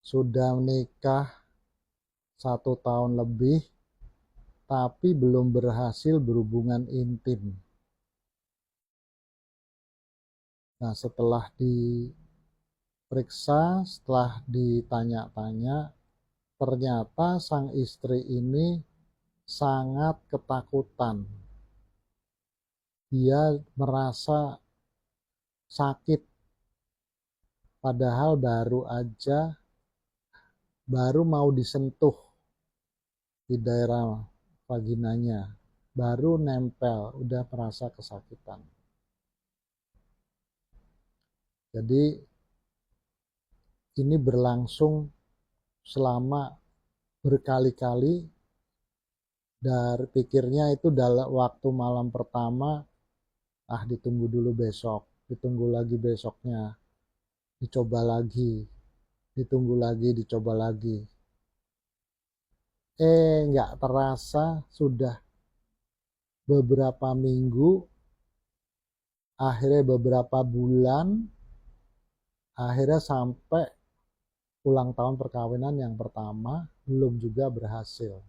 sudah menikah 1 tahun lebih, tapi belum berhasil berhubungan intim. Nah, setelah diperiksa, setelah ditanya-tanya, ternyata sang istri ini sangat ketakutan. Dia merasa sakit, padahal baru mau disentuh di daerah vaginanya, baru nempel, udah merasa kesakitan. Jadi ini berlangsung selama berkali-kali. Dari pikirnya itu dalam waktu malam pertama, ditunggu dulu besok, ditunggu lagi besoknya, dicoba lagi, ditunggu lagi, dicoba lagi. Nggak terasa sudah beberapa minggu, akhirnya beberapa bulan, akhirnya sampai ulang tahun perkawinan yang pertama belum juga berhasil.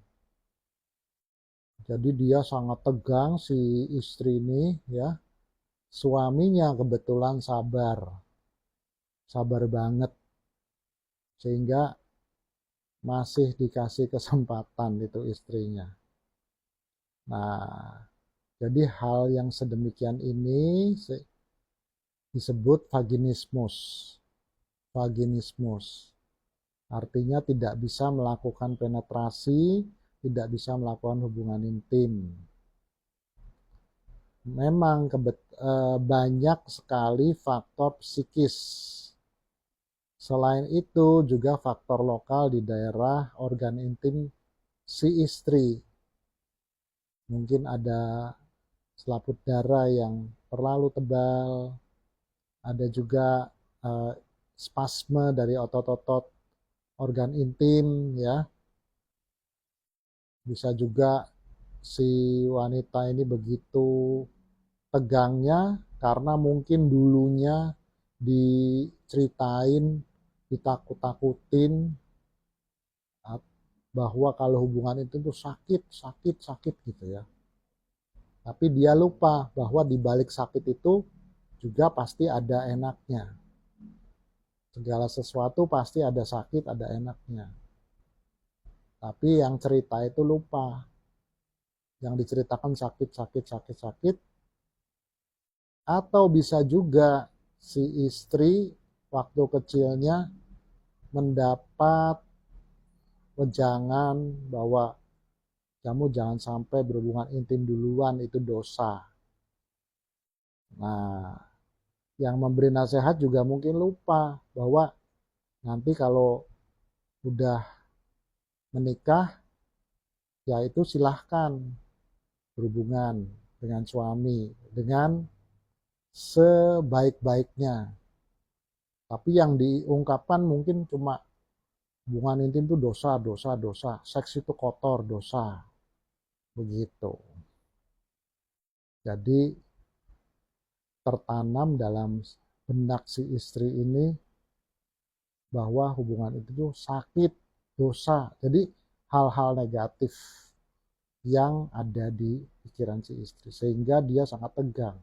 Jadi dia sangat tegang si istri ini ya. Suaminya kebetulan sabar banget, sehingga masih dikasih kesempatan itu istrinya. Nah, jadi hal yang sedemikian ini disebut vaginismus. Vaginismus artinya tidak bisa melakukan penetrasi, tidak bisa melakukan hubungan intim. Memang banyak sekali faktor psikis. Selain itu juga faktor lokal di daerah organ intim si istri. Mungkin ada selaput darah yang terlalu tebal, ada juga spasme dari otot-otot organ intim ya. Bisa juga si wanita ini begitu tegangnya karena mungkin dulunya diceritain, ditakut-takutin bahwa kalau hubungan itu tuh sakit gitu ya. Tapi dia lupa bahwa di balik sakit itu juga pasti ada enaknya. Segala sesuatu pasti ada sakit, ada enaknya. Tapi yang cerita itu lupa. Yang diceritakan sakit. Atau bisa juga si istri waktu kecilnya mendapat wejangan bahwa kamu jangan sampai berhubungan intim duluan, itu dosa. Nah, yang memberi nasihat juga mungkin lupa bahwa nanti kalau udah menikah, ya itu silahkan berhubungan dengan suami dengan sebaik-baiknya. Tapi yang diungkapkan mungkin cuma hubungan intim itu dosa, seks itu kotor, dosa, begitu. Jadi tertanam dalam benak si istri ini bahwa hubungan itu sakit, dosa. Jadi hal-hal negatif yang ada di pikiran si istri sehingga dia sangat tegang.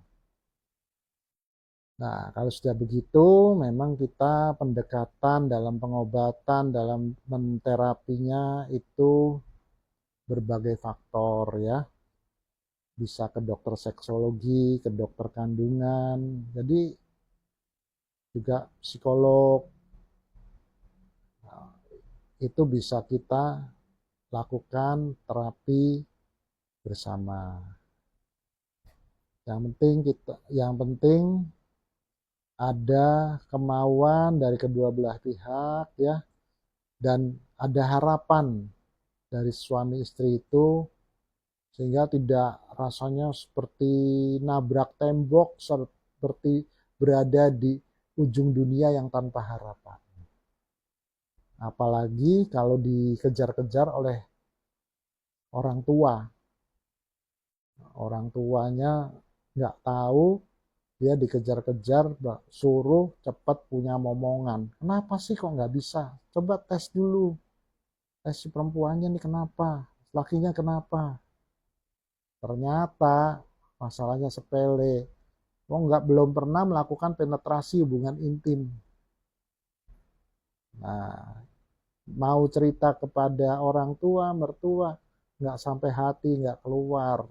Nah, kalau sudah begitu, memang kita pendekatan dalam pengobatan, dalam menterapinya itu berbagai faktor ya. Bisa ke dokter seksologi, ke dokter kandungan, jadi juga psikolog. Nah, itu bisa kita lakukan terapi bersama. Yang penting ada kemauan dari kedua belah pihak ya, dan ada harapan dari suami istri itu, sehingga tidak rasanya seperti nabrak tembok, seperti berada di ujung dunia yang tanpa harapan. Apalagi kalau dikejar-kejar oleh orang tua. Orang tuanya nggak tahu dia dikejar-kejar, suruh cepat punya momongan. Kenapa sih kok nggak bisa? Coba tes dulu. Tes si perempuannya nih kenapa? Lakinya kenapa? Ternyata masalahnya sepele. Oh nggak, belum pernah melakukan penetrasi hubungan intim. Nah, mau cerita kepada orang tua, mertua, nggak sampai hati, nggak keluar,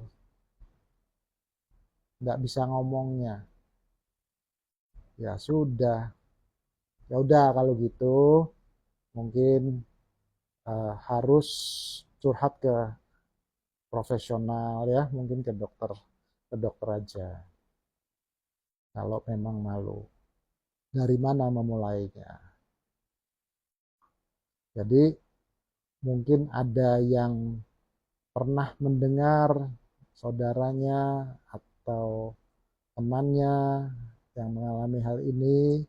nggak bisa ngomongnya. Ya sudah, ya udah kalau gitu mungkin harus curhat ke profesional ya, mungkin ke dokter aja. Kalau memang malu, dari mana memulainya? Jadi mungkin ada yang pernah mendengar saudaranya atau temannya yang mengalami hal ini,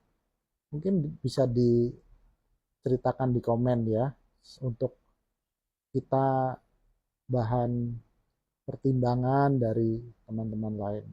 mungkin bisa diceritakan di komen ya, untuk kita bahan pertimbangan dari teman-teman lain.